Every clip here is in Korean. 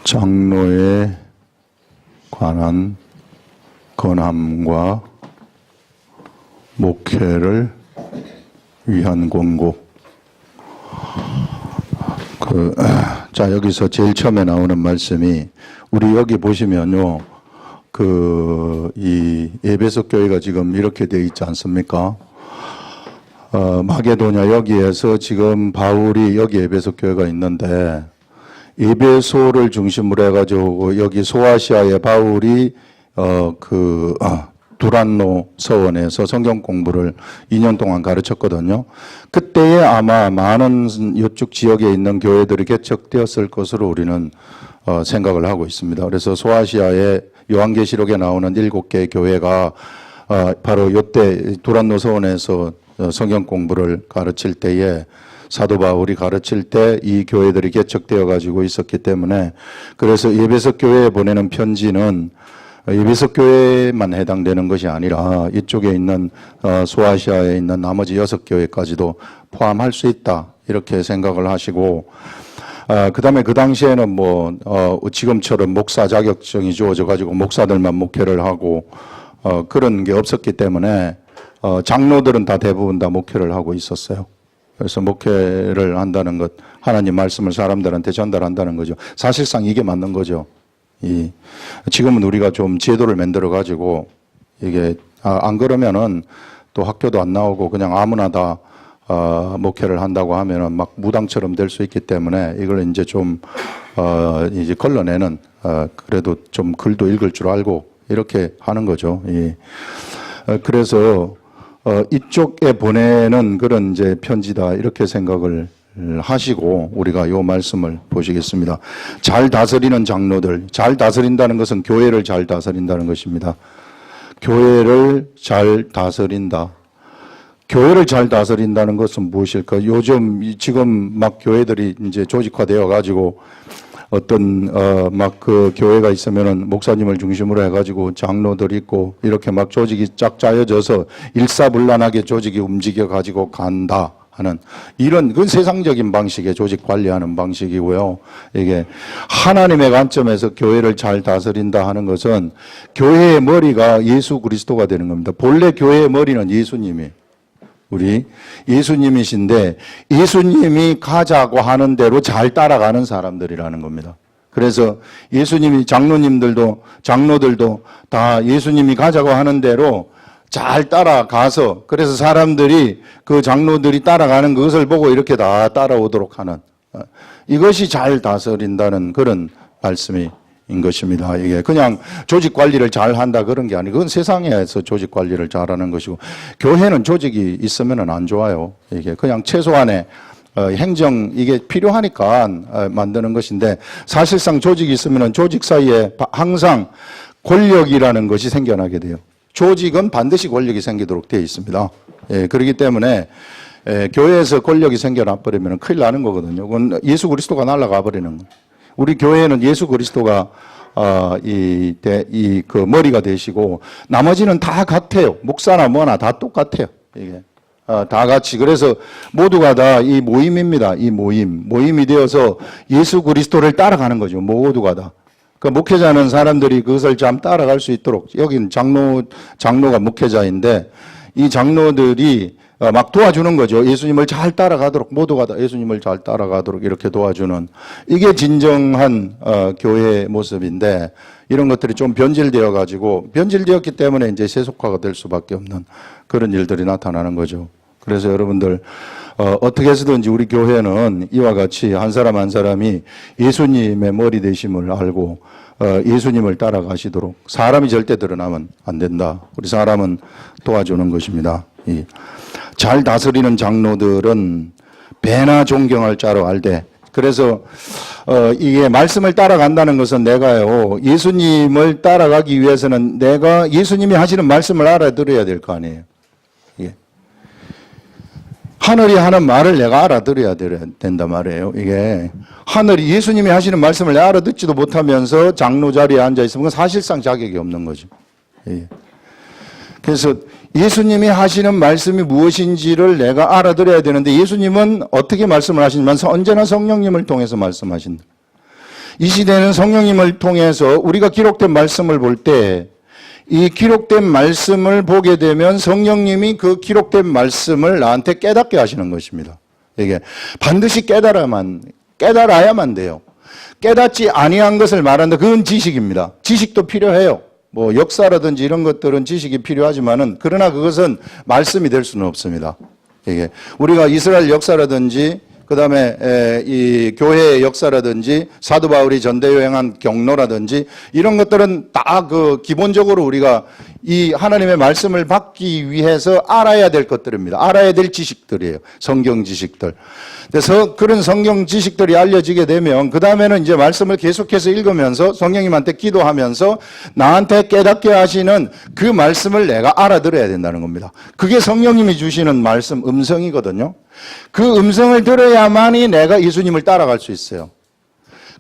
장로에 관한 권함과 목회를 위한 권고. 자, 여기서 제일 처음에 나오는 말씀이, 우리 여기 보시면요, 이 에베소 교회가 지금 이렇게 되어 있지 않습니까? 마게도냐 여기에서 지금 바울이 여기 에베소 교회가 있는데, 에베소를 중심으로 해가지고 여기 소아시아의 바울이 두란노 서원에서 성경 공부를 2년 동안 가르쳤거든요. 그때에 아마 많은 이쪽 지역에 있는 교회들이 개척되었을 것으로 우리는 생각을 하고 있습니다. 그래서 소아시아의 요한계시록에 나오는 7개의 교회가 바로 이때 두란노 서원에서 성경 공부를 가르칠 때에 사도 바울이 가르칠 때 이 교회들이 개척되어 가지고 있었기 때문에, 그래서 에베소 교회에 보내는 편지는 에베소 교회만 해당되는 것이 아니라 이쪽에 있는 소아시아에 있는 나머지 6교회까지도 포함할 수 있다, 이렇게 생각을 하시고, 그 다음에 그 당시에는 지금처럼 목사 자격증이 주어져 가지고 목사들만 목회를 하고 그런 게 없었기 때문에 장로들은 다 대부분 다 목회를 하고 있었어요. 그래서 목회를 한다는 것, 하나님 말씀을 사람들한테 전달한다는 거죠. 사실상 이게 맞는 거죠. 지금은 우리가 좀 제도를 만들어 가지고 이게 안 그러면은 또 학교도 안 나오고 그냥 아무나 다 목회를 한다고 하면은 막 무당처럼 될 수 있기 때문에 이걸 이제 좀 이제 걸러내는, 그래도 좀 글도 읽을 줄 알고 이렇게 하는 거죠. 그래서 이쪽에 보내는 그런 이제 편지다, 이렇게 생각을 하시고 우리가 요 말씀을 보시겠습니다. 잘 다스리는 장로들, 잘 다스린다는 것은 교회를 잘 다스린다는 것입니다. 교회를 잘 다스린다. 교회를 잘 다스린다는 것은 무엇일까? 요즘 지금 막 교회들이 이제 조직화되어 가지고 어떤 교회가 있으면은 목사님을 중심으로 해가지고 장로들 있고 이렇게 막 조직이 쫙 짜여져서 일사불란하게 조직이 움직여 가지고 간다 하는 이런 그 세상적인 방식의 조직 관리하는 방식이고요. 이게 하나님의 관점에서 교회를 잘 다스린다 하는 것은 교회의 머리가 예수 그리스도가 되는 겁니다. 본래 교회의 머리는 예수님이, 우리 예수님이신데 예수님이 가자고 하는 대로 잘 따라가는 사람들이라는 겁니다. 그래서 예수님이 장로들도 다 예수님이 가자고 하는 대로 잘 따라가서, 그래서 사람들이 그 장로들이 따라가는 것을 보고 이렇게 다 따라오도록 하는, 이것이 잘 다스린다는 그런 말씀이 인 것입니다. 이게 그냥 조직 관리를 잘 한다 그런 게 아니고, 그건 세상에서 조직 관리를 잘하는 것이고, 교회는 조직이 있으면 안 좋아요. 이게 그냥 최소한의 행정, 이게 필요하니까 만드는 것인데, 사실상 조직이 있으면 조직 사이에 항상 권력이라는 것이 생겨나게 돼요. 조직은 반드시 권력이 생기도록 되어 있습니다. 그렇기 때문에 교회에서 권력이 생겨나 버리면 큰일 나는 거거든요. 그건 예수 그리스도가 날아가 버리는 거예요. 우리 교회는 예수 그리스도가 그 머리가 되시고 나머지는 다 같아요. 목사나 뭐나 다 똑같아요. 이게 다 같이. 그래서 모두가 다 이 모임입니다. 이 모임이 되어서 예수 그리스도를 따라가는 거죠. 모두가 다. 그 목회자는 사람들이 그것을 참 따라갈 수 있도록, 여긴 장로가 목회자인데 이 장로들이 막 도와주는 거죠. 예수님을 잘 따라가도록, 모두가 다 예수님을 잘 따라가도록 이렇게 도와주는, 이게 진정한 교회의 모습인데, 이런 것들이 좀 변질되었기 때문에 이제 세속화가 될 수밖에 없는 그런 일들이 나타나는 거죠. 그래서 여러분들 어떻게 해서든지 우리 교회는 이와 같이 한 사람 한 사람이 예수님의 머리 되심을 알고 예수님을 따라가시도록, 사람이 절대 드러나면 안 된다. 우리 사람은 도와주는 것입니다. 잘 다스리는 장로들은 배나 존경할 자로 알되. 그래서 이게 말씀을 따라간다는 것은 내가요, 예수님을 따라가기 위해서는 내가 예수님이 하시는 말씀을 알아들어야 될 거 아니에요. 하늘이 하는 말을 내가 알아들어야 된단 말이에요. 이게 하늘이, 예수님이 하시는 말씀을 알아듣지도 못하면서 장로 자리에 앉아 있으면 사실상 자격이 없는 거죠. 그래서 예수님이 하시는 말씀이 무엇인지를 내가 알아들어야 되는데, 예수님은 어떻게 말씀을 하시냐면 언제나 성령님을 통해서 말씀하신다. 이 시대는 성령님을 통해서 우리가 기록된 말씀을 볼 때 이 기록된 말씀을 보게 되면 성령님이 그 기록된 말씀을 나한테 깨닫게 하시는 것입니다. 이게 반드시 깨달아야만 돼요. 깨닫지 아니한 것을 말한다. 그건 지식입니다. 지식도 필요해요. 뭐 역사라든지 이런 것들은 지식이 필요하지만은 그러나 그것은 말씀이 될 수는 없습니다. 이게 우리가 이스라엘 역사라든지 그다음에 이 교회의 역사라든지 사도 바울이 전대 여행한 경로라든지 이런 것들은 다 그 기본적으로 우리가 이 하나님의 말씀을 받기 위해서 알아야 될 것들입니다. 알아야 될 지식들이에요. 성경 지식들. 그래서 그런 성경 지식들이 알려지게 되면 그 다음에는 이제 말씀을 계속해서 읽으면서 성령님한테 기도하면서 나한테 깨닫게 하시는 그 말씀을 내가 알아들어야 된다는 겁니다. 그게 성령님이 주시는 말씀 음성이거든요. 그 음성을 들어야만이 내가 예수님을 따라갈 수 있어요.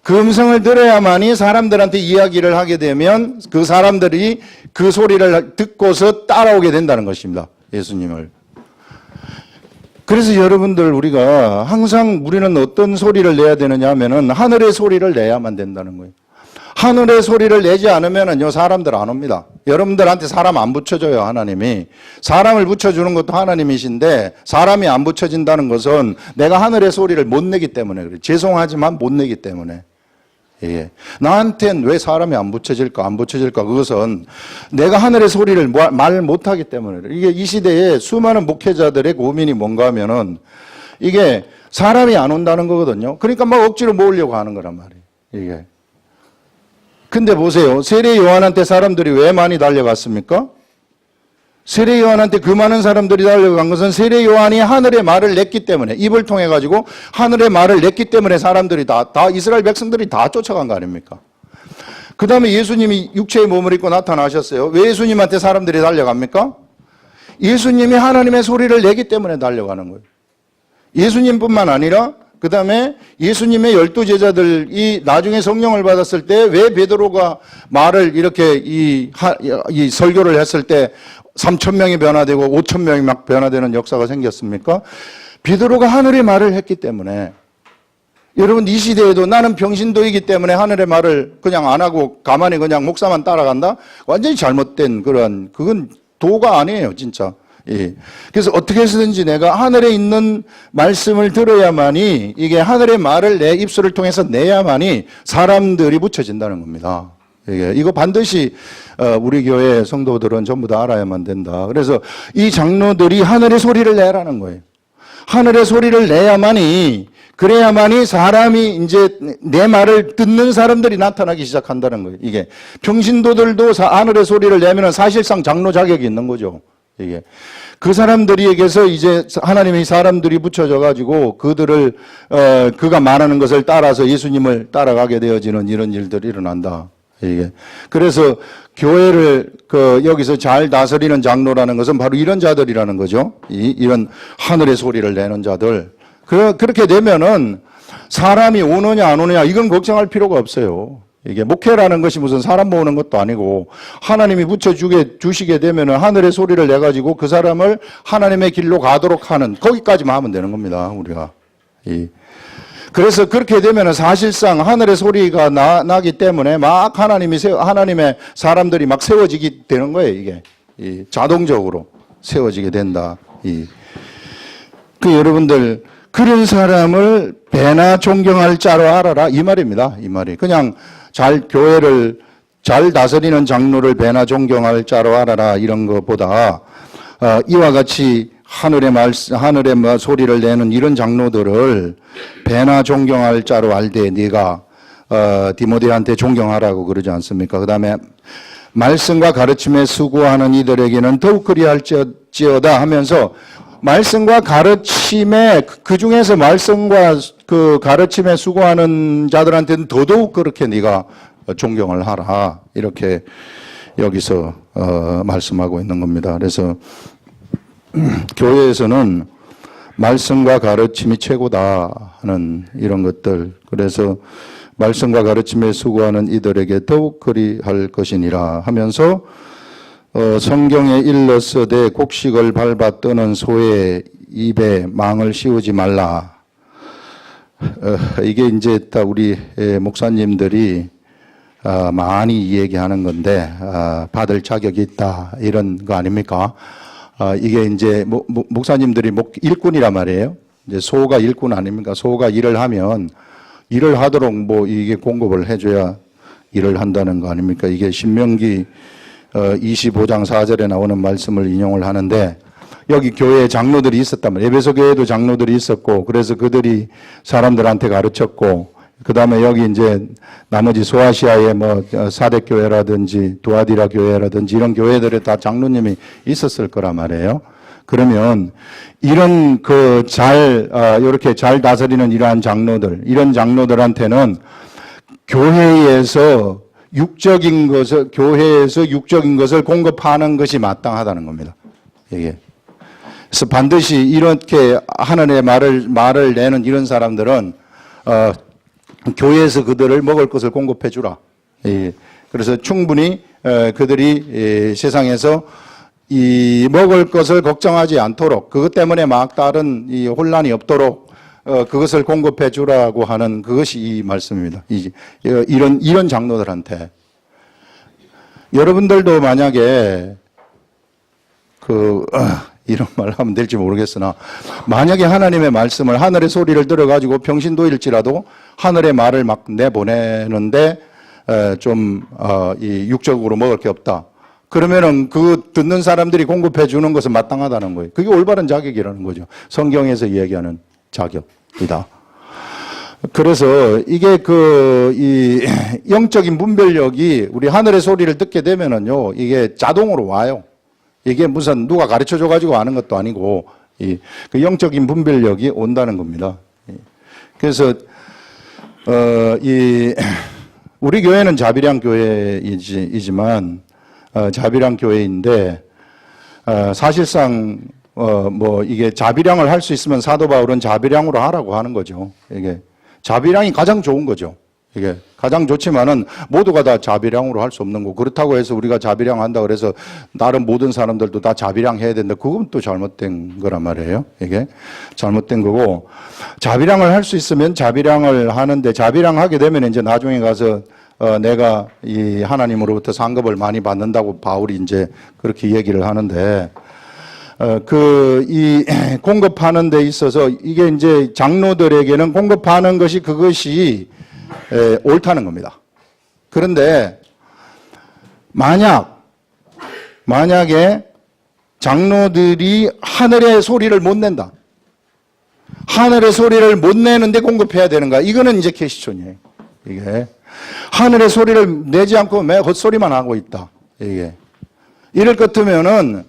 그 음성을 들어야만이 사람들한테 이야기를 하게 되면 그 사람들이 그 소리를 듣고서 따라오게 된다는 것입니다. 예수님을. 그래서 여러분들 우리가 항상 우리는 어떤 소리를 내야 되느냐 하면은 하늘의 소리를 내야만 된다는 거예요. 하늘의 소리를 내지 않으면은요, 사람들 안 옵니다. 여러분들한테 사람 안 붙여줘요, 하나님이. 사람을 붙여주는 것도 하나님이신데, 사람이 안 붙여진다는 것은 내가 하늘의 소리를 못 내기 때문에 그래요. 죄송하지만 못 내기 때문에. 예. 나한텐 왜 사람이 안 붙여질까? 그것은 내가 하늘의 소리를 말 못하기 때문에 그래요. 이게 이 시대에 수많은 목회자들의 고민이 뭔가 하면은, 이게 사람이 안 온다는 거거든요. 그러니까 막 억지로 모으려고 하는 거란 말이에요. 이게. 근데 보세요. 세례 요한한테 사람들이 왜 많이 달려갔습니까? 세례 요한한테 그 많은 사람들이 달려간 것은 세례 요한이 하늘의 말을 냈기 때문에, 입을 통해 가지고 하늘의 말을 냈기 때문에 사람들이 다 이스라엘 백성들이 다 쫓아간 거 아닙니까? 그 다음에 예수님이 육체의 몸을 입고 나타나셨어요. 왜 예수님한테 사람들이 달려갑니까? 예수님이 하나님의 소리를 내기 때문에 달려가는 거예요. 예수님뿐만 아니라 그 다음에 예수님의 12제자들이 나중에 성령을 받았을 때 왜 베드로가 말을 이렇게 이 설교를 했을 때 3,000명이 변화되고 5,000명이 막 변화되는 역사가 생겼습니까? 베드로가 하늘의 말을 했기 때문에. 여러분, 이 시대에도 나는 병신도이기 때문에 하늘의 말을 그냥 안 하고 가만히 그냥 목사만 따라간다? 완전히 잘못된 그건 도가 아니에요, 진짜. 예. 그래서 어떻게 해서든지 내가 하늘에 있는 말씀을 들어야만이, 이게 하늘의 말을 내 입술을 통해서 내야만이 사람들이 붙여진다는 겁니다. 이거 반드시 우리 교회 성도들은 전부 다 알아야만 된다. 그래서 이 장로들이 하늘의 소리를 내라는 거예요. 하늘의 소리를 내야만이, 그래야만이 사람이 이제 내 말을 듣는 사람들이 나타나기 시작한다는 거예요. 이게 평신도들도 하늘의 소리를 내면 사실상 장로 자격이 있는 거죠. 이게 그 사람들에게서 이제 하나님이 사람들이 붙여져 가지고 그들을 그가 말하는 것을 따라서 예수님을 따라가게 되어지는 이런 일들이 일어난다. 이게 그래서 교회를 여기서 잘 다스리는 장로라는 것은 바로 이런 자들이라는 거죠. 이런 하늘의 소리를 내는 자들. 그렇게 되면은 사람이 오느냐 안 오느냐 이건 걱정할 필요가 없어요. 이게 목회라는 것이 무슨 사람 모으는 것도 아니고 하나님이 주시게 되면은 하늘의 소리를 내가지고 그 사람을 하나님의 길로 가도록 하는 거기까지만 하면 되는 겁니다. 우리가. 그래서 그렇게 되면은 사실상 하늘의 소리가 나기 때문에 막 하나님의 사람들이 막 세워지게 되는 거예요. 이게. 자동적으로 세워지게 된다. 여러분들 그런 사람을 배나 존경할 자로 알아라. 이 말입니다. 이 말이. 그냥 교회를 잘 다스리는 장로를 배나 존경할 자로 알아라. 이런 것보다, 이와 같이 하늘의 소리를 내는 이런 장로들을 배나 존경할 자로 알되 네가, 디모데한테 존경하라고 그러지 않습니까? 그 다음에 말씀과 가르침에 수고하는 이들에게는 더욱 그리할지어다 하면서 말씀과 가르침에, 그 중에서 말씀과 그 가르침에 수고하는 자들한테는 더더욱 그렇게 네가 존경을 하라. 이렇게 여기서 말씀하고 있는 겁니다. 그래서 교회에서는 말씀과 가르침이 최고다 하는 이런 것들. 그래서 말씀과 가르침에 수고하는 이들에게 더욱 그리할 것이니라 하면서 성경에 일렀으되 곡식을 밟아 뜨는 소의 입에 망을 씌우지 말라. 이게 이제 딱 우리 목사님들이 많이 이야기하는 건데 받을 자격이 있다 이런 거 아닙니까? 이게 이제 목사님들이 일꾼이란 말이에요. 이제 소가 일꾼 아닙니까? 소가 일을 하면 일을 하도록 뭐 이게 공급을 해줘야 일을 한다는 거 아닙니까? 이게 신명기 25장 4절에 나오는 말씀을 인용을 하는데 여기 교회에 장로들이 있었단 말이에요. 에베소 교회에도 장로들이 있었고 그래서 그들이 사람들한테 가르쳤고 그 다음에 여기 이제 나머지 소아시아의 뭐 사대교회라든지 두아디라 교회라든지 이런 교회들에 다 장로님이 있었을 거란 말이에요. 그러면 이런 이렇게 잘 다스리는 이러한 장로들, 이런 장로들한테는 교회에서 육적인 것을 공급하는 것이 마땅하다는 겁니다. 이게. 그래서 반드시 이렇게 하늘의 말을 내는 이런 사람들은 교회에서 그들을 먹을 것을 공급해 주라. 예. 그래서 충분히 그들이 세상에서 이 먹을 것을 걱정하지 않도록 그것 때문에 막 다른 이 혼란이 없도록 그것을 공급해 주라고 하는 그것이 이 말씀입니다. 이런 장로들한테 여러분들도 만약에 이런 말 하면 될지 모르겠으나 만약에 하나님의 말씀을 하늘의 소리를 들어가지고 평신도일지라도 하늘의 말을 막 내보내는데 이 육적으로 먹을 게 없다. 그러면은 그 듣는 사람들이 공급해 주는 것은 마땅하다는 거예요. 그게 올바른 자격이라는 거죠. 성경에서 이야기하는 자격이다. 그래서 이게 이 영적인 분별력이 우리 하늘의 소리를 듣게 되면은요, 이게 자동으로 와요. 이게 무슨 누가 가르쳐 줘가지고 아는 것도 아니고, 그 영적인 분별력이 온다는 겁니다. 그래서, 우리 교회는 자비량 교회이지만, 자비량 교회인데, 사실상, 이게 자비량을 할 수 있으면 사도 바울은 자비량으로 하라고 하는 거죠. 이게 자비량이 가장 좋은 거죠. 이게 가장 좋지만은 모두가 다 자비량으로 할 수 없는 거. 그렇다고 해서 우리가 자비량 한다 그래서 다른 모든 사람들도 다 자비량 해야 된다. 그건 또 잘못된 거란 말이에요. 이게 잘못된 거고 자비량을 할 수 있으면 자비량을 하는데 자비량 하게 되면 이제 나중에 가서 내가 이 하나님으로부터 상급을 많이 받는다고 바울이 이제 그렇게 얘기를 하는데 이 공급하는 데 있어서 이게 이제 장로들에게는 공급하는 것이 그것이 옳다는 겁니다. 그런데 만약에 장로들이 하늘의 소리를 못 낸다. 하늘의 소리를 못 내는데 공급해야 되는가? 이거는 이제 캐시촌이에요. 이게 하늘의 소리를 내지 않고 매 헛소리만 하고 있다. 이게 이럴 것 같으면은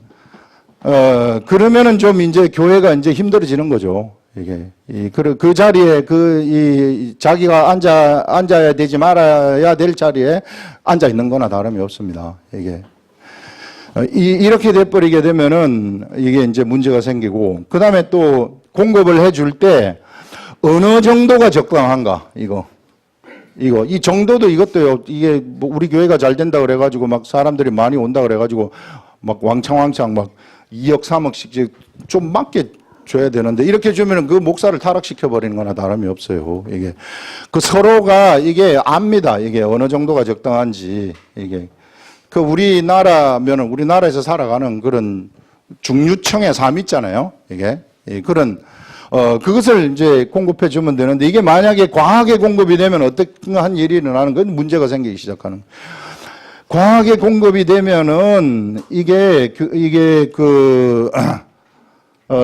그러면은 좀 이제 교회가 이제 힘들어지는 거죠. 이게 그 자리에 자기가 앉아야 되지 말아야 될 자리에 앉아 있는 거나 다름이 없습니다. 이게 이렇게 돼버리게 되면은 이게 이제 문제가 생기고 그 다음에 또 공급을 해줄 때 어느 정도가 적당한가 이 정도도 이것도요. 이게 뭐 우리 교회가 잘 된다 그래가지고 막 사람들이 많이 온다 그래가지고 막 왕창 막 2억 3억씩 좀 맞게 줘야 되는데 이렇게 주면은 그 목사를 타락시켜 버리는 거나 다름이 없어요. 이게 서로가 이게 압니다. 이게 어느 정도가 적당한지 이게 우리나라면은 우리나라에서 살아가는 그런 중류층의 삶 있잖아요. 이게 그런 그것을 이제 공급해 주면 되는데 이게 만약에 과하게 공급이 되면 어떠한 일이 일어나는 건 문제가 생기기 시작하는. 과하게 공급이 되면은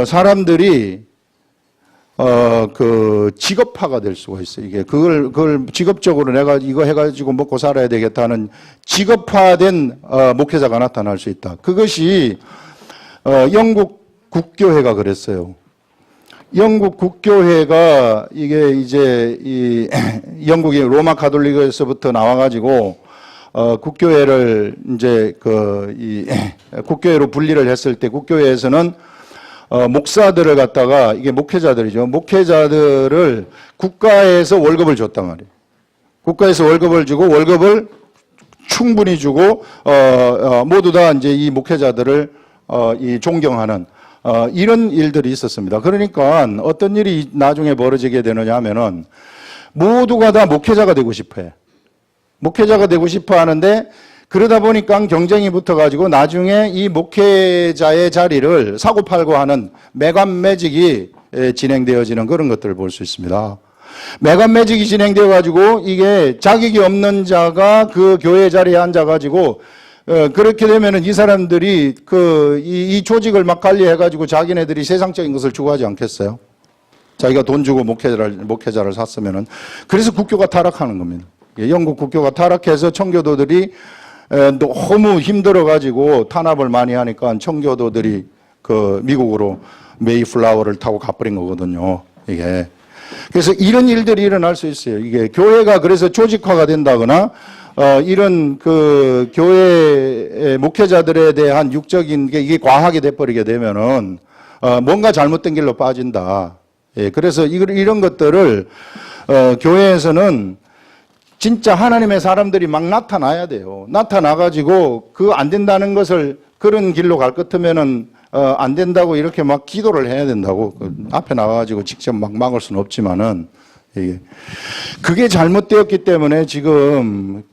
사람들이 직업화가 될 수가 있어요. 이게 그걸 직업적으로 내가 이거 해가지고 먹고 살아야 되겠다는 직업화된 목회자가 나타날 수 있다. 그것이 영국 국교회가 그랬어요. 영국 국교회가 이게 이제 영국의 로마 가톨릭에서부터 나와가지고 국교회를 이제 국교회로 분리를 했을 때 국교회에서는 목사들을 갖다가 이게 목회자들이죠. 목회자들을 국가에서 월급을 줬단 말이에요. 국가에서 월급을 주고 월급을 충분히 주고 모두 다 이제 이 목회자들을 존경하는 이런 일들이 있었습니다. 그러니까 어떤 일이 나중에 벌어지게 되느냐 하면은 모두가 다 목회자가 되고 싶어 해. 목회자가 되고 싶어 하는데 그러다 보니까 경쟁이 붙어가지고 나중에 이 목회자의 자리를 사고팔고 하는 매관매직이 진행되어지는 그런 것들을 볼 수 있습니다. 매관매직이 진행되어가지고 이게 자격이 없는 자가 그 교회 자리에 앉아가지고 그렇게 되면은 이 사람들이 이 조직을 막 관리해가지고 자기네들이 세상적인 것을 추구하지 않겠어요? 자기가 돈 주고 목회자를 샀으면은. 그래서 국교가 타락하는 겁니다. 영국 국교가 타락해서 청교도들이 너무 힘들어가지고 탄압을 많이 하니까 청교도들이 미국으로 메이플라워를 타고 가버린 거거든요. 이게. 그래서 이런 일들이 일어날 수 있어요. 이게 교회가 그래서 조직화가 된다거나 이런 교회 목회자들에 대한 육적인 게 이게 과하게 돼버리게 되면은 뭔가 잘못된 길로 빠진다. 예, 그래서 이런 것들을 교회에서는 진짜 하나님의 사람들이 막 나타나야 돼요. 나타나가지고 안 된다는 것을 그런 길로 갈 것 같으면은 안 된다고 이렇게 막 기도를 해야 된다고. 앞에 나와가지고 직접 막 막을 수는 없지만은 그게 잘못되었기 때문에 지금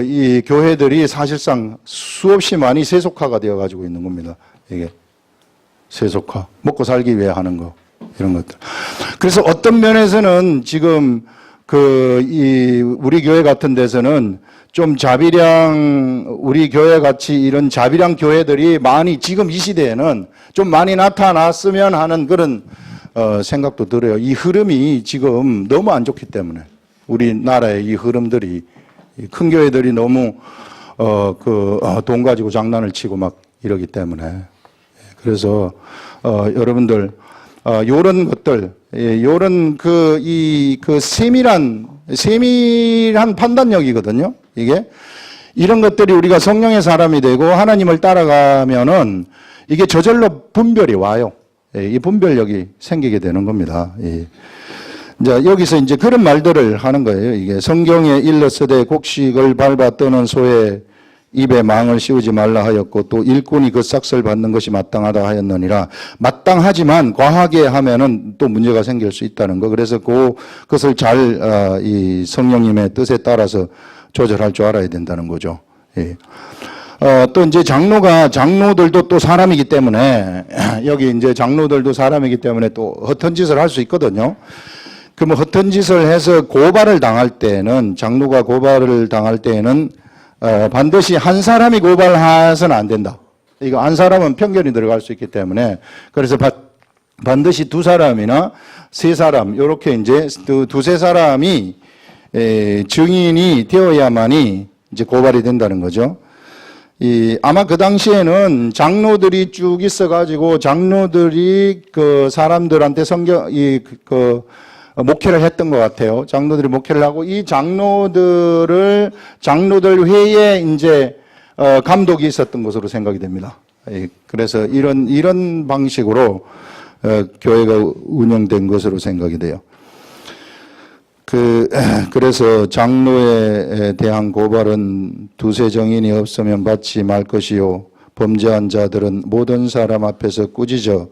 이 교회들이 사실상 수없이 많이 세속화가 되어가지고 있는 겁니다. 이게 세속화, 먹고 살기 위해 하는 거 이런 것들. 그래서 어떤 면에서는 지금 우리 교회 같은 데서는 좀 우리 교회 같이 이런 자비량 교회들이 많이 지금 이 시대에는 좀 많이 나타났으면 하는 그런 생각도 들어요. 이 흐름이 지금 너무 안 좋기 때문에 우리나라의 이 흐름들이 큰 교회들이 너무 돈 가지고 장난을 치고 막 이러기 때문에 그래서 여러분들 요런 것들 요런 세밀한 판단력이거든요. 이게 이런 것들이 우리가 성령의 사람이 되고 하나님을 따라가면은 이게 저절로 분별이 와요. 이 분별력이 생기게 되는 겁니다. 자, 여기서 이제 그런 말들을 하는 거예요. 이게 성경에 일러서되 곡식을 밟아 떠는 소의 입에 망을 씌우지 말라 하였고 또 일꾼이 그 삭슬 받는 것이 마땅하다 하였느니라. 마땅하지만 과하게 하면은 또 문제가 생길 수 있다는 거. 그래서 그것을 잘 이 성령님의 뜻에 따라서 조절할 줄 알아야 된다는 거죠. 예. 또 이제 장로들도 또 사람이기 때문에 여기 이제 장로들도 사람이기 때문에 또 허튼 짓을 할 수 있거든요. 뭐 허튼 짓을 해서 고발을 당할 때는 장로가 고발을 당할 때에는 반드시 한 사람이 고발해서는 안 된다. 이거 한 사람은 편견이 들어갈 수 있기 때문에 그래서 반드시 두 사람이나 세 사람 이렇게 이제 두세 사람이 증인이 되어야만이 이제 고발이 된다는 거죠. 아마 그 당시에는 장로들이 쭉 있어가지고 장로들이 그 사람들한테 목회를 했던 것 같아요. 장로들이 목회를 하고 이 장로들 회의에 이제 감독이 있었던 것으로 생각이 됩니다. 그래서 이런 방식으로 교회가 운영된 것으로 생각이 돼요. 그래서 장로에 대한 고발은 두세 정인이 없으면 받지 말 것이요. 범죄한 자들은 모든 사람 앞에서 꾸짖어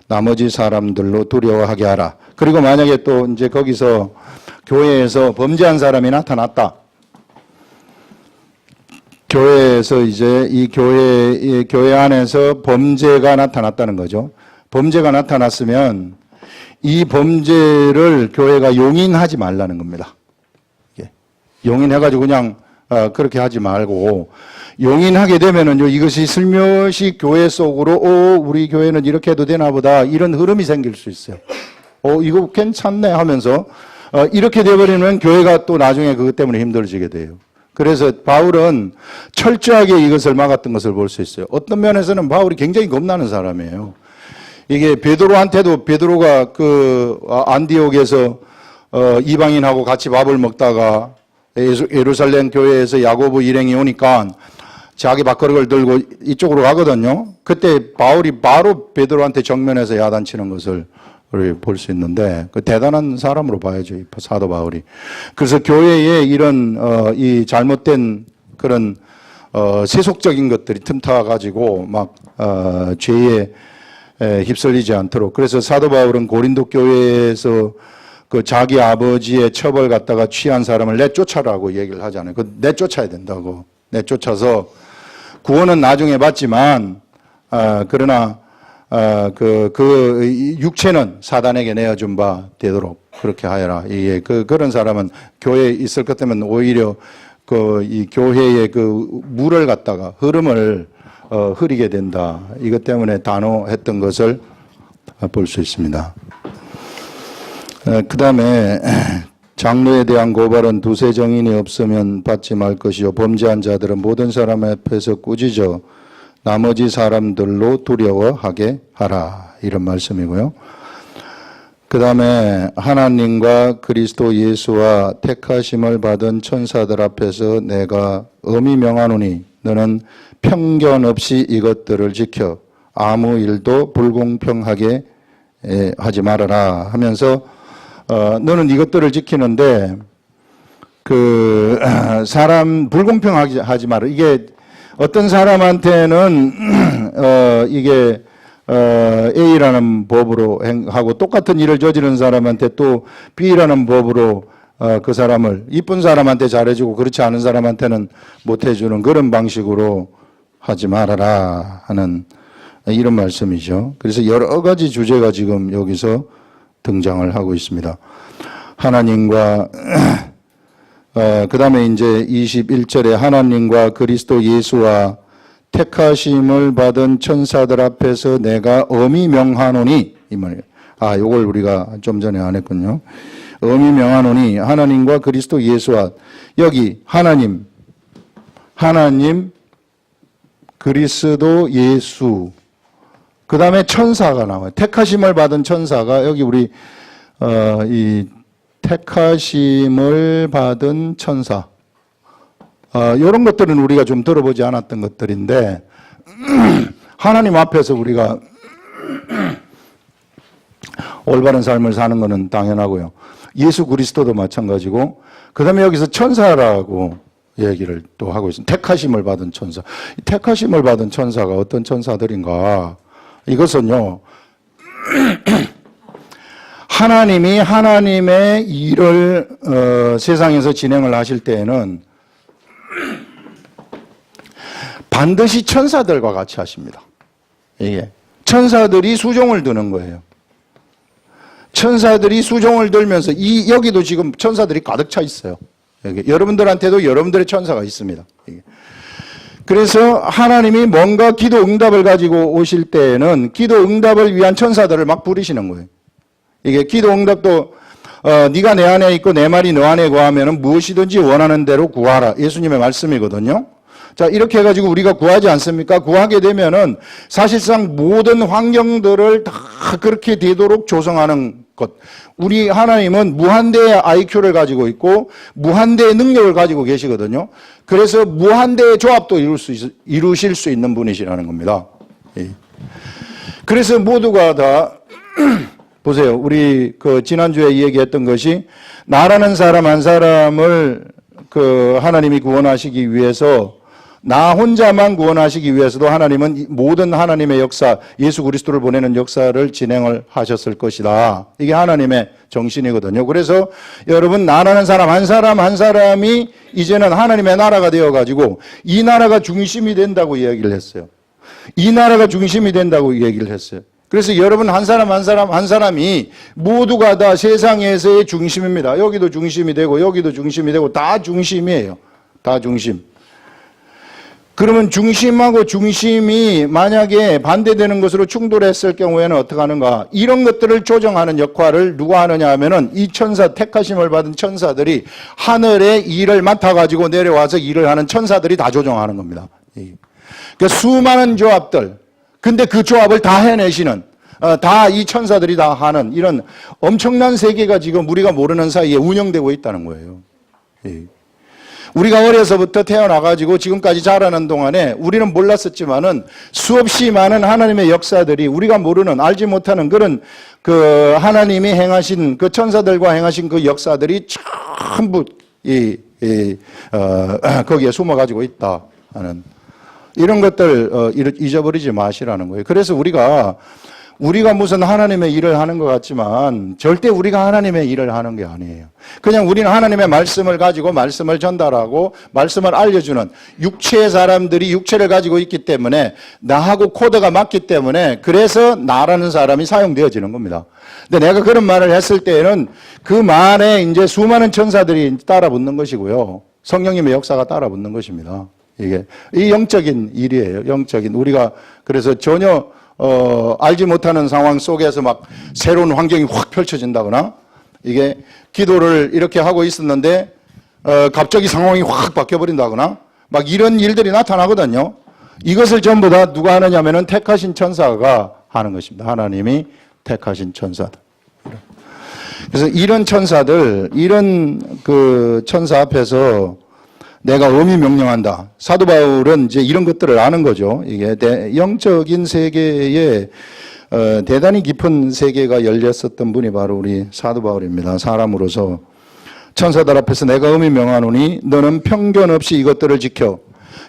나머지 사람들로 두려워하게 하라. 그리고 만약에 또 이제 거기서 교회에서 범죄한 사람이 나타났다. 교회에서 이제 이 교회 안에서 범죄가 나타났다는 거죠. 범죄가 나타났으면 이 범죄를 교회가 용인하지 말라는 겁니다. 용인해가지고 그냥 그렇게 하지 말고 용인하게 되면은요 이것이 슬며시 교회 속으로 우리 교회는 이렇게 해도 되나 보다 이런 흐름이 생길 수 있어요. 이거 괜찮네 하면서 이렇게 되어버리면 교회가 또 나중에 그것 때문에 힘들어지게 돼요. 그래서 바울은 철저하게 이것을 막았던 것을 볼 수 있어요. 어떤 면에서는 바울이 굉장히 겁나는 사람이에요. 이게 베드로한테도 베드로가 안디옥에서 이방인하고 같이 밥을 먹다가 예루살렘 교회에서 야고보 일행이 오니까 자기 밥그릇을 들고 이쪽으로 가거든요. 그때 바울이 바로 베드로한테 정면에서 야단치는 것을 우리 볼 수 있는데 대단한 사람으로 봐야죠. 사도 바울이. 그래서 교회에 이런 이 잘못된 그런 세속적인 것들이 틈타 가지고 막 죄의 휩쓸리지 않도록. 그래서 사도 바울은 고린도 교회에서 그 자기 아버지의 첩을 갖다가 취한 사람을 내쫓아라고 얘기를 하잖아요. 그 내쫓아야 된다고. 내쫓아서 구원은 나중에 받지만 그러나 그 육체는 사단에게 내어준 바 되도록 그렇게 하여라. 이게 그런 사람은 교회에 있을 것 때문에 오히려 이 교회의 그 물을 갖다가 흐름을 흐리게 된다. 이것 때문에 단호했던 것을 볼 수 있습니다. 그 다음에 장로에 대한 고발은 두세 정인이 없으면 받지 말 것이요 범죄한 자들은 모든 사람 앞에서 꾸짖어 나머지 사람들로 두려워하게 하라. 이런 말씀이고요. 그 다음에 하나님과 그리스도 예수와 택하심을 받은 천사들 앞에서 내가 엄히 명하노니 너는 편견 없이 이것들을 지켜 아무 일도 불공평하게 하지 말아라 하면서 너는 이것들을 지키는데 사람 불공평하게 하지 마라. 이게 어떤 사람한테는 이게 A라는 법으로 하고 똑같은 일을 저지른 사람한테 또 B라는 법으로 그 사람을 이쁜 사람한테 잘해주고 그렇지 않은 사람한테는 못해주는 그런 방식으로 하지 말아라 하는 이런 말씀이죠. 그래서 여러 가지 주제가 지금 여기서 등장을 하고 있습니다. 하나님과 그 다음에 이제 21절에 하나님과 그리스도 예수와 택하심을 받은 천사들 앞에서 내가 엄히 명하노니 이 말이에요. 요걸 우리가 좀 전에 안 했군요. 엄히 명하노니 하나님과 그리스도 예수와 여기 하나님 그리스도 예수 그 다음에 천사가 나와요. 택하심을 받은 천사가 여기 우리 이 택하심을 받은 천사 이런 것들은 우리가 좀 들어보지 않았던 것들인데 하나님 앞에서 우리가 올바른 삶을 사는 것은 당연하고요. 예수 그리스도도 마찬가지고 그 다음에 여기서 천사라고 얘기를 또 하고 있습니다. 택하심을 받은 천사. 택하심을 받은 천사가 어떤 천사들인가? 이것은요. 하나님이 하나님의 일을 세상에서 진행을 하실 때에는 반드시 천사들과 같이 하십니다. 이게 천사들이 수종을 드는 거예요. 천사들이 수종을 들면서 여기도 지금 천사들이 가득 차 있어요. 여기 여러분들한테도 여러분들의 천사가 있습니다. 그래서 하나님이 뭔가 기도 응답을 가지고 오실 때에는 기도 응답을 위한 천사들을 막 부르시는 거예요. 이게 기도 응답도 네가 내 안에 있고 내 말이 너 안에 거하면 무엇이든지 원하는 대로 구하라. 예수님의 말씀이거든요. 자, 이렇게 해가지고 우리가 구하지 않습니까? 구하게 되면은 사실상 모든 환경들을 다 그렇게 되도록 조성하는 것. 우리 하나님은 무한대의 IQ를 가지고 있고 무한대의 능력을 가지고 계시거든요. 그래서 무한대의 조합도 이루실 수 있는 분이시라는 겁니다. 그래서 모두가 다 보세요. 우리 지난주에 얘기했던 것이 나라는 사람 한 사람을 하나님이 구원하시기 위해서 나 혼자만 구원하시기 위해서도 하나님은 모든 하나님의 역사, 예수 그리스도를 보내는 역사를 진행을 하셨을 것이다. 이게 하나님의 정신이거든요. 그래서 여러분 나라는 사람 한 사람이 이제는 하나님의 나라가 되어가지고 이 나라가 중심이 된다고 이야기를 했어요. 이 나라가 중심이 된다고 얘기를 했어요. 그래서 여러분 한 사람이 모두가 다 세상에서의 중심입니다. 여기도 중심이 되고 여기도 중심이 되고 다 중심이에요. 다 중심. 그러면 중심하고 중심이 만약에 반대되는 것으로 충돌했을 경우에는 어떻게 하는가? 이런 것들을 조정하는 역할을 누가 하느냐 하면은 이 택하심을 받은 천사들이 하늘의 일을 맡아가지고 내려와서 일을 하는 천사들이 다 조정하는 겁니다. 그러니까 수많은 조합들. 근데 그 조합을 다 해내시는, 다 이 천사들이 다 하는 이런 엄청난 세계가 지금 우리가 모르는 사이에 운영되고 있다는 거예요. 우리가 어려서부터 태어나가지고 지금까지 자라는 동안에 우리는 몰랐었지만은 수없이 많은 하나님의 역사들이 우리가 모르는, 알지 못하는 그런 하나님이 행하신 천사들과 행하신 그 역사들이 전부 거기에 숨어가지고 있다 하는 이런 것들 잊어버리지 마시라는 거예요. 그래서 우리가 우리가 무슨 하나님의 일을 하는 것 같지만 절대 우리가 하나님의 일을 하는 게 아니에요. 그냥 우리는 하나님의 말씀을 가지고 말씀을 전달하고 말씀을 알려주는 육체의 사람들이 육체를 가지고 있기 때문에 나하고 코드가 맞기 때문에 그래서 나라는 사람이 사용되어지는 겁니다. 근데 내가 그런 말을 했을 때에는 그 말에 이제 수많은 천사들이 따라붙는 것이고요. 성령님의 역사가 따라붙는 것입니다. 이게 이 영적인 일이에요. 영적인 우리가 그래서 전혀 알지 못하는 상황 속에서 막 새로운 환경이 확 펼쳐진다거나 이게 기도를 이렇게 하고 있었는데 갑자기 상황이 확 바뀌어버린다거나 막 이런 일들이 나타나거든요. 이것을 전부 다 누가 하느냐면은 택하신 천사가 하는 것입니다. 하나님이 택하신 천사들. 그래서 이런 천사들, 이런 그 천사 앞에서 내가 엄히 명령한다. 사도 바울은 이제 이런 것들을 아는 거죠. 이게 영적인 세계에 대단히 깊은 세계가 열렸었던 분이 바로 우리 사도 바울입니다. 사람으로서 천사들 앞에서 내가 엄히 명하노니 너는 편견 없이 이것들을 지켜.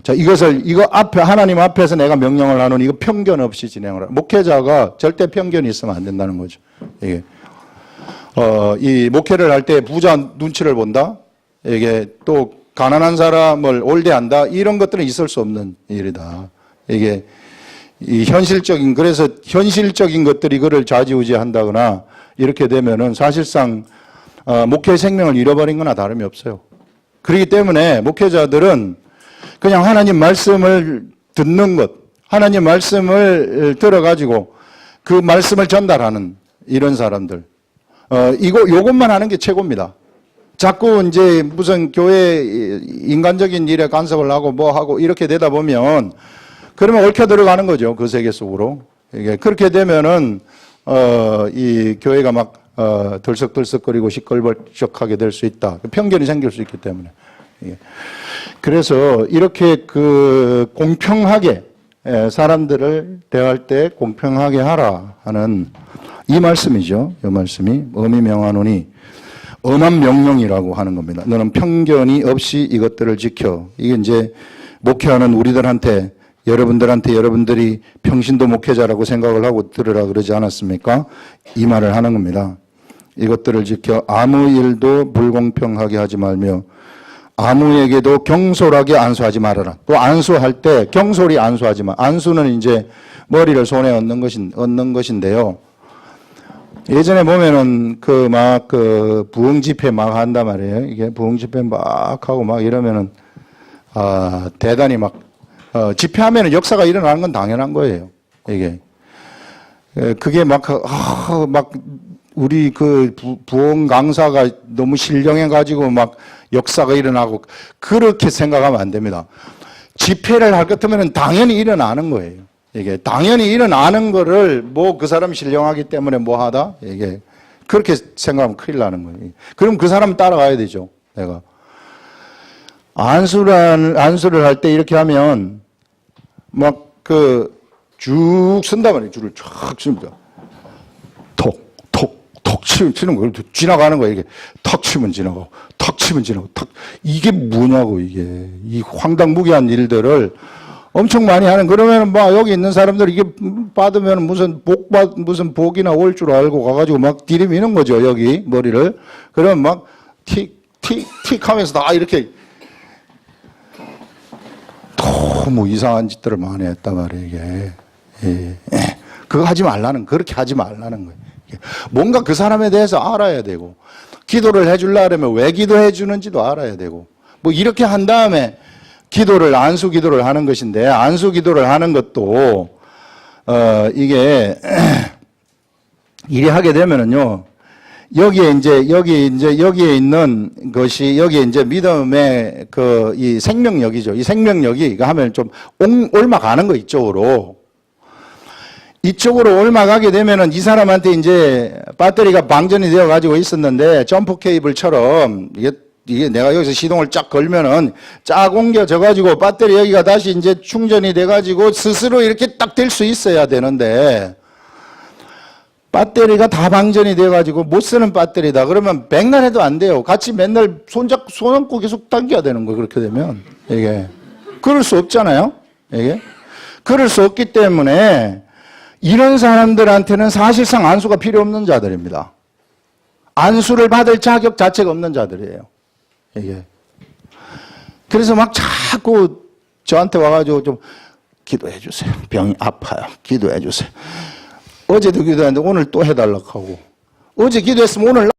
자, 이거 앞에 하나님 앞에서 내가 명령을 하노니 이거 편견 없이 진행을 하라. 목회자가 절대 편견이 있으면 안 된다는 거죠. 이게 이 목회를 할 때 부자 눈치를 본다. 이게 또 가난한 사람을 올대한다. 이런 것들은 있을 수 없는 일이다. 이게 이 현실적인 그래서 현실적인 것들이 그를 좌지우지한다거나 이렇게 되면은 사실상 목회 생명을 잃어버린 거나 다름이 없어요. 그렇기 때문에 목회자들은 그냥 하나님 말씀을 듣는 것, 하나님 말씀을 들어가지고 그 말씀을 전달하는 이런 사람들. 요것만 하는 게 최고입니다. 자꾸 이제 무슨 교회 인간적인 일에 간섭을 하고 뭐 하고 이렇게 되다 보면 그러면 얽혀 들어가는 거죠. 그 세계 속으로. 이게 그렇게 되면은 이 교회가 막 들썩들썩거리고 시끌벅적하게 될 수 있다. 편견이 생길 수 있기 때문에. 그래서 이렇게 그 공평하게 사람들을 대할 때 공평하게 하라 하는 이 말씀이죠. 이 말씀이 엄히 명하노니 엄한 명령이라고 하는 겁니다. 너는 편견이 없이 이것들을 지켜. 이게 이제 목회하는 우리들한테 여러분들한테 여러분들이 평신도 목회자라고 생각을 하고 들으라 그러지 않았습니까? 이 말을 하는 겁니다. 이것들을 지켜 아무 일도 불공평하게 하지 말며 아무에게도 경솔하게 안수하지 말아라. 또 안수할 때 경솔히 안수하지 마. 안수는 이제 머리를 손에 얹는 것인데요. 예전에 보면은 그 부흥 집회 막 한단 말이에요. 이게 부흥 집회 막 하고 막 이러면은 대단히 막 집회하면은 역사가 일어나는 건 당연한 거예요. 이게 그게 막 우리 그 부흥 강사가 너무 신령해 가지고 막 역사가 일어나고 그렇게 생각하면 안 됩니다. 집회를 할 것 같으면 당연히 일어나는 거예요. 이게 당연히 일어나는 거를 뭐 그 사람이 신령하기 때문에 뭐 하다? 이게 그렇게 생각하면 큰일 나는 거예요. 그럼 그 사람 따라가야 되죠. 내가 안수를 할 때 이렇게 하면 막 쭉 쓴단 말이에요. 줄을 쫙 씁니다. 톡 치는 거예요. 지나가는 거예요. 이게 턱 치면 지나가고, 턱 치면 지나가고, 이게 뭐냐고, 이게. 이 황당무계한 일들을 엄청 많이 하는, 그러면 막 여기 있는 사람들 이게 받으면 무슨 복이나 올 줄 알고 가가지고 막 디리미는 거죠. 여기 머리를. 그러면 막 틱 하면서 다 이렇게 너무 이상한 짓들을 많이 했단 말이에요, 이게. 그거 하지 말라는, 그렇게 하지 말라는 거예요. 뭔가 그 사람에 대해서 알아야 되고, 기도를 해주려면 왜 기도해 주는지도 알아야 되고, 뭐 이렇게 한 다음에 안수 기도를 하는 것인데, 안수 기도를 하는 것도, 이게, 이래 하게 되면은요, 여기에 있는 것이, 여기에 이제 믿음의 이 생명력이죠. 이 생명력이, 이거 하면 좀 옮아가는 거, 이쪽으로 옮아가게 되면은 이 사람한테 이제 배터리가 방전이 되어 가지고 있었는데, 점프 케이블처럼, 이게 내가 여기서 시동을 쫙 걸면은 쫙 옮겨져 가지고 배터리 여기가 다시 이제 충전이 돼 가지고 스스로 이렇게 딱 될 수 있어야 되는데, 배터리가 다 방전이 돼가지고 못 쓰는 배터리다. 그러면 백날 해도 안 돼요. 같이 맨날 손 얹고 계속 당겨야 되는 거예요. 그렇게 되면. 이게. 그럴 수 없잖아요. 이게. 그럴 수 없기 때문에 이런 사람들한테는 사실상 안수가 필요 없는 자들입니다. 안수를 받을 자격 자체가 없는 자들이에요. 이게. 그래서 막 자꾸 저한테 와가지고 좀 기도해 주세요. 병이 아파요. 기도해 주세요. 어제도 기도했는데 오늘 또 해달라고 하고. 어제 기도했으면 오늘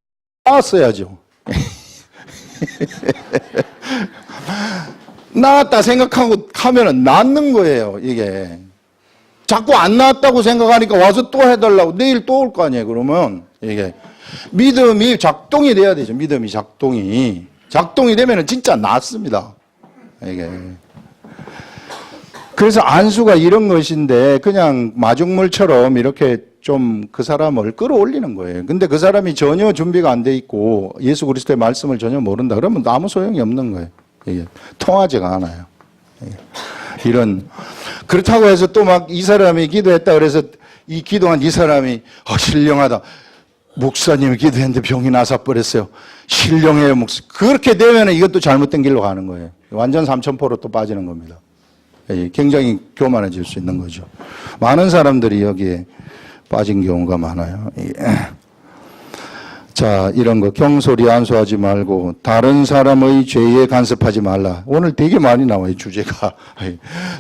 나왔어야죠. 나왔다 생각하고 하면은 낫는 거예요, 이게. 자꾸 안 나왔다고 생각하니까 와서 또 해달라고. 내일 또 올 거 아니에요, 그러면. 이게. 믿음이 작동이 돼야 되죠, 믿음이 작동이. 작동이 되면은 진짜 낫습니다. 이게. 그래서 안수가 이런 것인데 그냥 마중물처럼 이렇게 좀 그 사람을 끌어올리는 거예요. 근데 그 사람이 전혀 준비가 안 돼 있고 예수 그리스도의 말씀을 전혀 모른다. 그러면 아무 소용이 없는 거예요. 이게 통하지가 않아요. 이런. 그렇다고 해서 또 막 이 사람이 기도했다 그래서 이 기도한 이 사람이 신령하다. 목사님이 기도했는데 병이 나서 버렸어요. 신령해요, 목사. 그렇게 되면 이것도 잘못된 길로 가는 거예요. 완전 삼천포로 또 빠지는 겁니다. 굉장히 교만해질 수 있는 거죠. 많은 사람들이 여기에 빠진 경우가 많아요. 자, 이런 거 경솔히 안수하지 말고 다른 사람의 죄에 간섭하지 말라. 오늘 되게 많이 나와요, 주제가.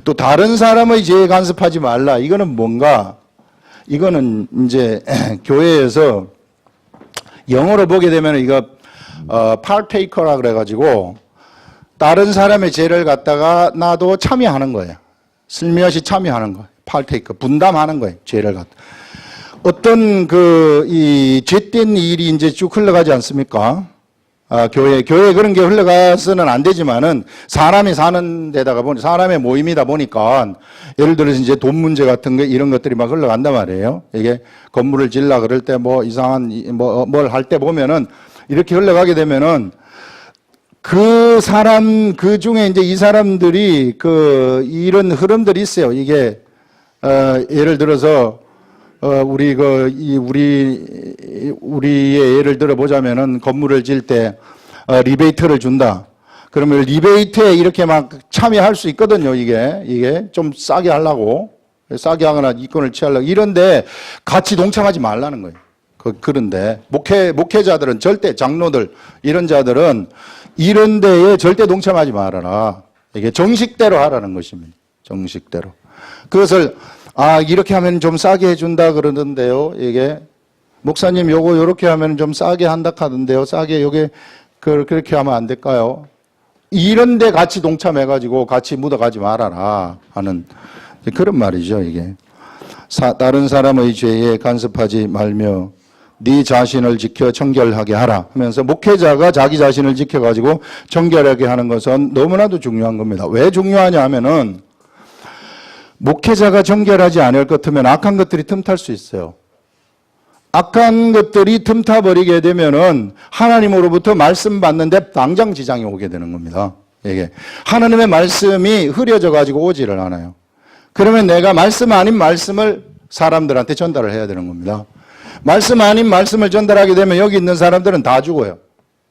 또 다른 사람의 죄에 간섭하지 말라. 이거는 뭔가? 이거는 이제 교회에서 영어로 보게 되면 이거 partaker라 그래가지고 다른 사람의 죄를 갖다가 나도 참여하는 거예요. 슬며시 참여하는 거예요. partaker, 분담하는 거예요. 죄를 갖다. 어떤 이 죄된 일이 이제 쭉 흘러가지 않습니까? 교회 그런 게 흘러가서는 안 되지만은 사람이 사는 데다가 보니 사람의 모임이다 보니까 예를 들어서 이제 돈 문제 같은 거 이런 것들이 막 흘러간단 말이에요. 이게 건물을 질라 그럴 때 뭐 이상한 뭘 할 때 보면은 이렇게 흘러가게 되면은 그 사람 그 중에 이제 이 사람들이 이런 흐름들이 있어요. 이게 예를 들어서 우리의 예를 들어 보자면은 건물을 질 때 리베이트를 준다. 그러면 리베이트에 이렇게 막 참여할 수 있거든요. 이게 좀 싸게 하려고 싸게 하거나 이권을 취하려고 이런데 같이 동참하지 말라는 거예요. 그런데 목회자들은 절대 장로들 이런 자들은 이런 데에 절대 동참하지 말아라. 이게 정식대로 하라는 것입니다. 정식대로. 그것을 이렇게 하면 좀 싸게 해준다 그러던데요. 이게 목사님 요렇게 하면 좀 싸게 한다 하던데요. 싸게 요게 그렇게 하면 안 될까요? 이런 데 같이 동참해가지고 같이 묻어가지 말아라 하는 그런 말이죠. 이게 다른 사람의 죄에 간섭하지 말며 네 자신을 지켜 정결하게 하라 하면서 목회자가 자기 자신을 지켜가지고 정결하게 하는 것은 너무나도 중요한 겁니다. 왜 중요하냐 하면은 목회자가 정결하지 않을 것 같으면 악한 것들이 틈탈 수 있어요. 악한 것들이 틈타버리게 되면은 하나님으로부터 말씀 받는데 당장 지장이 오게 되는 겁니다. 이게 하나님의 말씀이 흐려져 가지고 오지를 않아요. 그러면 내가 말씀 아닌 말씀을 사람들한테 전달을 해야 되는 겁니다. 말씀 아닌 말씀을 전달하게 되면 여기 있는 사람들은 다 죽어요.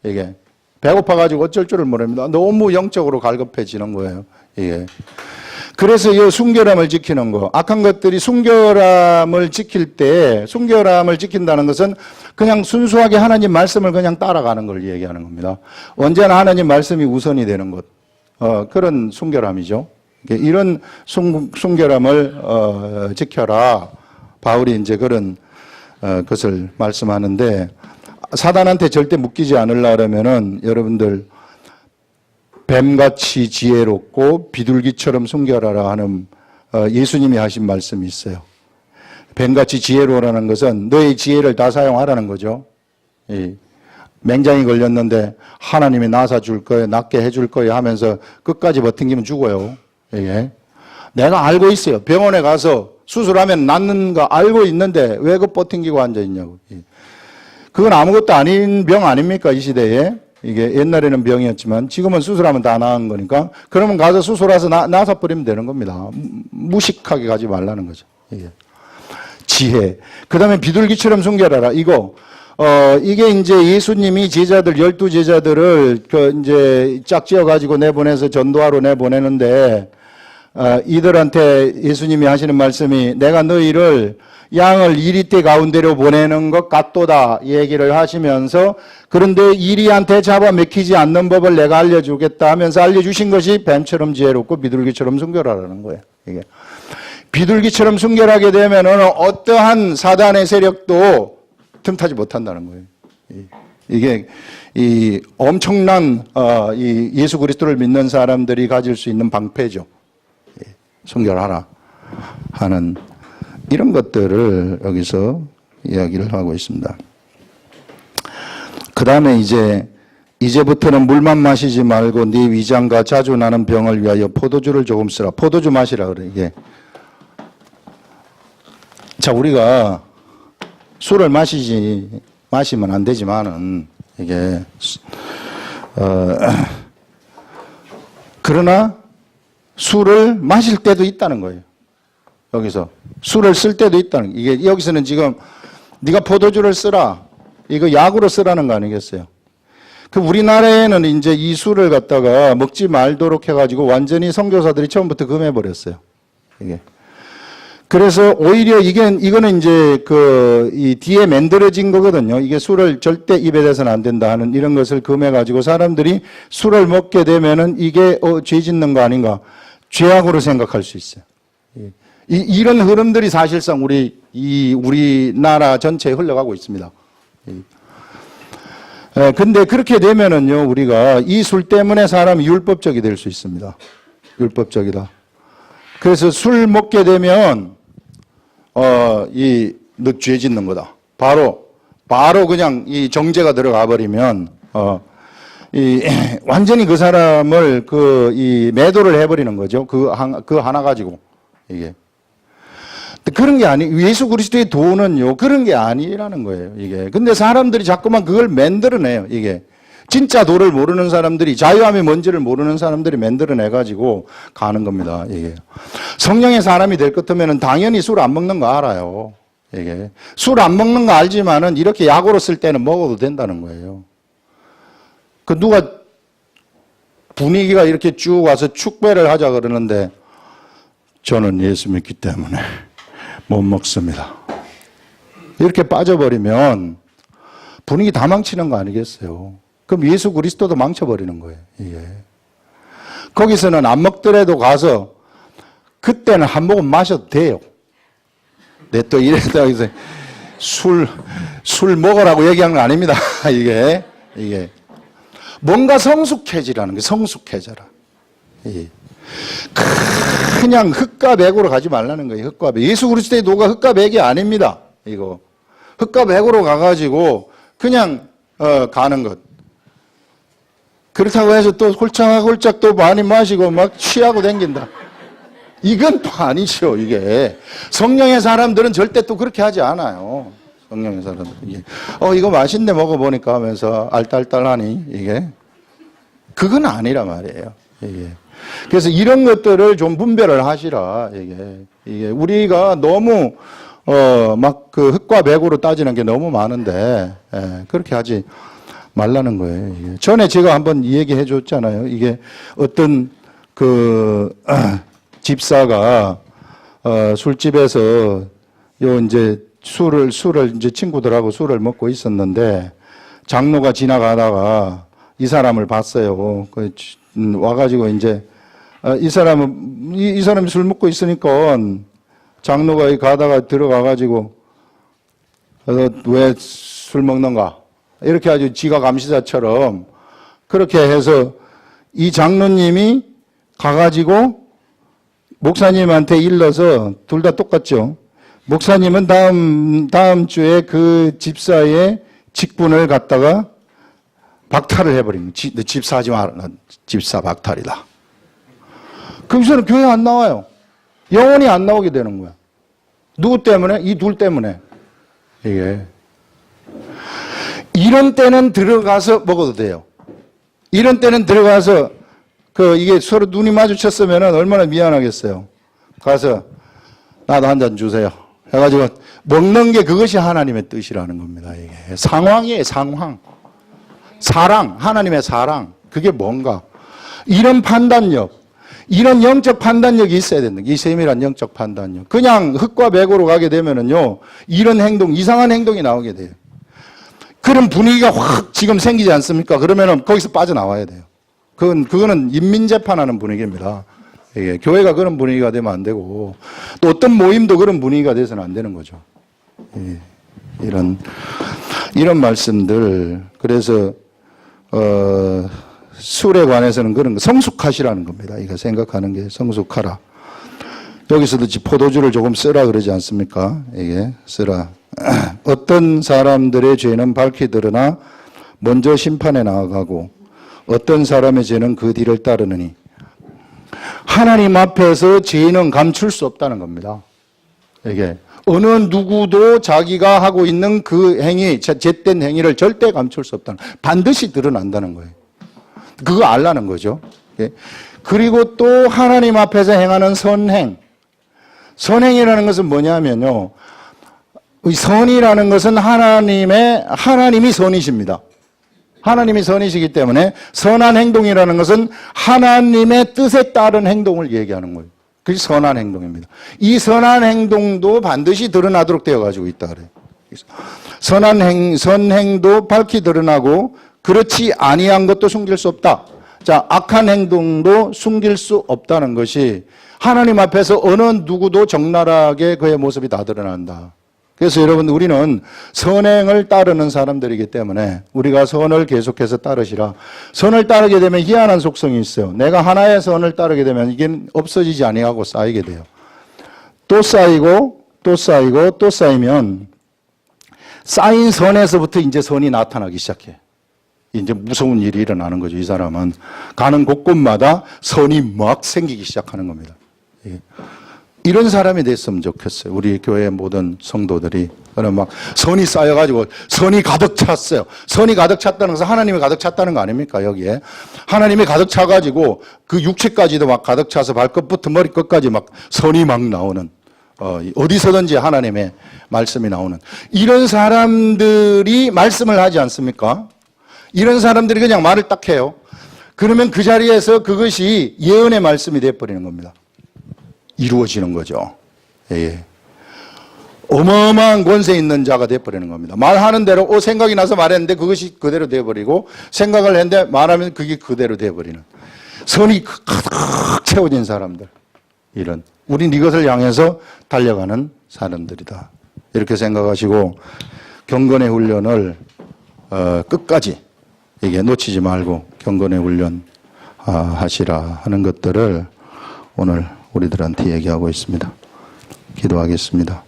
이게 배고파 가지고 어쩔 줄을 모릅니다. 너무 영적으로 갈급해지는 거예요. 이게 그래서 이 순결함을 지키는 거, 악한 것들이 순결함을 지킬 때, 순결함을 지킨다는 것은 그냥 순수하게 하나님 말씀을 그냥 따라가는 걸 얘기하는 겁니다. 언제나 하나님 말씀이 우선이 되는 것, 그런 순결함이죠. 이런 순결함을 지켜라. 바울이 이제 그런 것을 말씀하는데 사단한테 절대 묶이지 않으려 그러면은 여러분들 뱀같이 지혜롭고 비둘기처럼 순결하라 하는 예수님이 하신 말씀이 있어요. 뱀같이 지혜로우라는 것은 너의 지혜를 다 사용하라는 거죠. 맹장이 걸렸는데 하나님이 나사 줄 거예요, 낫게 해줄 거예요 하면서 끝까지 버팅기면 죽어요. 이게 내가 알고 있어요. 병원에 가서 수술하면 낫는 거 알고 있는데 왜 그 버팅기고 앉아 있냐고. 그건 아무것도 아닌 병 아닙니까 이 시대에? 이게 옛날에는 병이었지만 지금은 수술하면 다 나은 거니까 그러면 가서 수술해서 나서 버리면 되는 겁니다. 무식하게 가지 말라는 거죠. 이게 지혜. 그 다음에 비둘기처럼 순결하라. 이게 이제 예수님이 제자들 12제자들을 이제 짝지어 가지고 내보내서 전도하러 내보내는데 이들한테 예수님이 하시는 말씀이 내가 너희를 양을 이리떼 가운데로 보내는 것 같도다 얘기를 하시면서 그런데 이리한테 잡아 먹히지 않는 법을 내가 알려주겠다 하면서 알려주신 것이 뱀처럼 지혜롭고 비둘기처럼 순결하라는 거예요. 이게 비둘기처럼 순결하게 되면은 어떠한 사단의 세력도 틈타지 못한다는 거예요. 이게 이 엄청난 이 예수 그리스도를 믿는 사람들이 가질 수 있는 방패죠. 순결하라 하는 이런 것들을 여기서 이야기를 하고 있습니다. 그 다음에 이제부터는 물만 마시지 말고 네 위장과 자주 나는 병을 위하여 포도주를 조금 쓰라. 포도주 마시라 그래 이게. 자, 우리가 술을 마시면 안 되지만은 이게 그러나 술을 마실 때도 있다는 거예요. 여기서 술을 쓸 때도 있다는 거예요. 이게 여기서는 지금 네가 포도주를 쓰라. 이거 약으로 쓰라는 거 아니겠어요? 그 우리나라에는 이제 이 술을 갖다가 먹지 말도록 해가지고 완전히 선교사들이 처음부터 금해버렸어요. 이게. 그래서 오히려 이거는 이제 이 뒤에 만들어진 거거든요. 이게 술을 절대 입에 대서는 안 된다 하는 이런 것을 금해가지고 사람들이 술을 먹게 되면은 이게 죄 짓는 거 아닌가. 죄악으로 생각할 수 있어요. 이런 흐름들이 사실상 우리나라 전체에 흘러가고 있습니다. 근데 그렇게 되면은요, 우리가 이 술 때문에 사람이 율법적이 될 수 있습니다. 율법적이다. 그래서 술 먹게 되면 너 죄 짓는 거다. 바로 그냥 이 정죄가 들어가 버리면, 완전히 그 사람을 매도를 해버리는 거죠. 그 하나 가지고, 이게. 그런 게 예수 그리스도의 도는요, 그런 게 아니라는 거예요, 이게. 근데 사람들이 자꾸만 그걸 만들어내요, 이게. 진짜 도를 모르는 사람들이, 자유함이 뭔지를 모르는 사람들이 만들어내가지고 가는 겁니다, 이게. 성령의 사람이 될 것 같으면 당연히 술 안 먹는 거 알아요, 이게. 술 안 먹는 거 알지만은 이렇게 약으로 쓸 때는 먹어도 된다는 거예요. 누가 분위기가 이렇게 쭉 와서 축배를 하자 그러는데 저는 예수 믿기 때문에 못 먹습니다. 이렇게 빠져버리면 분위기 다 망치는 거 아니겠어요? 그럼 예수 그리스도도 망쳐버리는 거예요, 이게. 거기서는 안 먹더라도 가서 그때는 한 모금 마셔도 돼요. 내 또 이랬다 해서 술 먹으라고 얘기하는 거 아닙니다. 이게. 뭔가 성숙해지라는 게 성숙해져라. 그냥 흙과 백으로 가지 말라는 거예요. 흙과 백. 예수 그리스도의 도가 흙과 백이 아닙니다. 이거. 흙과 백으로 가가지고 그냥 가는 것. 그렇다고 해서 또 홀짝홀짝 또 많이 마시고 막 취하고 댕긴다. 이건 또 아니죠, 이게. 성령의 사람들은 절대 또 그렇게 하지 않아요. 성령의 사람들. 이거 맛있네 먹어보니까 하면서 알딸딸하니, 이게. 그건 아니란 말이에요, 이게. 그래서 이런 것들을 좀 분별을 하시라, 이게. 우리가 너무, 흙과 백으로 따지는 게 너무 많은데, 그렇게 하지 말라는 거예요. 이게. 전에 제가 한번 이 얘기 해줬잖아요. 이게 어떤 집사가, 술집에서 술을 이제 친구들하고 술을 먹고 있었는데, 장로가 지나가다가 이 사람을 봤어요. 와가지고 이 사람이 술 먹고 있으니까 장로가 가다가 들어가가지고, 왜 술 먹는가? 이렇게 아주 지가 감시자처럼 그렇게 해서 이 장로님이 가가지고 목사님한테 일러서 둘 다 똑같죠. 목사님은 다음 주에 그 집사의 직분을 갖다가 박탈을 해버립니다. 집사하지 마라. 집사 박탈이다. 그러면서는 교회 안 나와요. 영원히 안 나오게 되는 거야. 누구 때문에? 이 둘 때문에. 이게. 이런 때는 들어가서 먹어도 돼요. 이런 때는 들어가서 이게 서로 눈이 마주쳤으면 얼마나 미안하겠어요. 가서 나도 한 잔 주세요. 해가지고 먹는 게 그것이 하나님의 뜻이라는 겁니다. 이게 상황이에요, 상황. 사랑, 하나님의 사랑. 그게 뭔가. 이런 판단력, 이런 영적 판단력이 있어야 된다. 이 세밀한 영적 판단력. 그냥 흙과 백으로 가게 되면은요, 이런 행동, 이상한 행동이 나오게 돼요. 그런 분위기가 확 지금 생기지 않습니까? 그러면은 거기서 빠져나와야 돼요. 그거는 인민재판하는 분위기입니다. 예, 교회가 그런 분위기가 되면 안 되고, 또 어떤 모임도 그런 분위기가 돼서는 안 되는 거죠. 예, 이런 말씀들. 그래서, 술에 관해서는 그런 거, 성숙하시라는 겁니다. 이거 생각하는 게 성숙하라. 여기서도 포도주를 조금 쓰라 그러지 않습니까? 이게 쓰라. 어떤 사람들의 죄는 밝히 드러나 먼저 심판에 나아가고 어떤 사람의 죄는 그 뒤를 따르느니 하나님 앞에서 죄는 감출 수 없다는 겁니다. 이게 어느 누구도 자기가 하고 있는 그 행위, 죄된 행위를 절대 감출 수 없다는, 반드시 드러난다는 거예요. 그거 알라는 거죠. 그리고 또 하나님 앞에서 행하는 선행. 선행이라는 것은 뭐냐면요. 선이라는 것은 하나님이 선이십니다. 하나님이 선이시기 때문에 선한 행동이라는 것은 하나님의 뜻에 따른 행동을 얘기하는 거예요. 그게 선한 행동입니다. 이 선한 행동도 반드시 드러나도록 되어 가지고 있다 그래요. 선행도 밝히 드러나고 그렇지 아니한 것도 숨길 수 없다. 자, 악한 행동도 숨길 수 없다는 것이 하나님 앞에서 어느 누구도 적나라하게 그의 모습이 다 드러난다. 그래서 여러분, 우리는 선행을 따르는 사람들이기 때문에 우리가 선을 계속해서 따르시라. 선을 따르게 되면 희한한 속성이 있어요. 내가 하나의 선을 따르게 되면 이게 없어지지 아니하고 쌓이게 돼요. 또 쌓이고 또 쌓이고 또 쌓이면 쌓인 선에서부터 이제 선이 나타나기 시작해. 이제 무서운 일이 일어나는 거죠. 이 사람은 가는 곳곳마다 선이 막 생기기 시작하는 겁니다. 이런 사람이 됐으면 좋겠어요. 우리 교회 모든 성도들이. 그럼 막 선이 쌓여가지고 선이 가득 찼어요. 선이 가득 찼다는 것은 하나님이 가득 찼다는 거 아닙니까? 여기에 하나님이 가득 차가지고 그 육체까지도 막 가득 차서 발끝부터 머리끝까지 막 선이 막 나오는, 어디서든지 하나님의 말씀이 나오는 이런 사람들이 말씀을 하지 않습니까? 이런 사람들이 그냥 말을 딱 해요. 그러면 그 자리에서 그것이 예언의 말씀이 되어버리는 겁니다. 이루어지는 거죠. 예. 어마어마한 권세 있는 자가 되어버리는 겁니다. 말하는 대로 생각이 나서 말했는데 그것이 그대로 되어버리고, 생각을 했는데 말하면 그게 그대로 되어버리는, 선이 가득 채워진 사람들. 이런, 우린 이것을 향해서 달려가는 사람들이다. 이렇게 생각하시고 경건의 훈련을 끝까지 이게 놓치지 말고 경건의 훈련 하시라 하는 것들을 오늘 우리들한테 얘기하고 있습니다. 기도하겠습니다.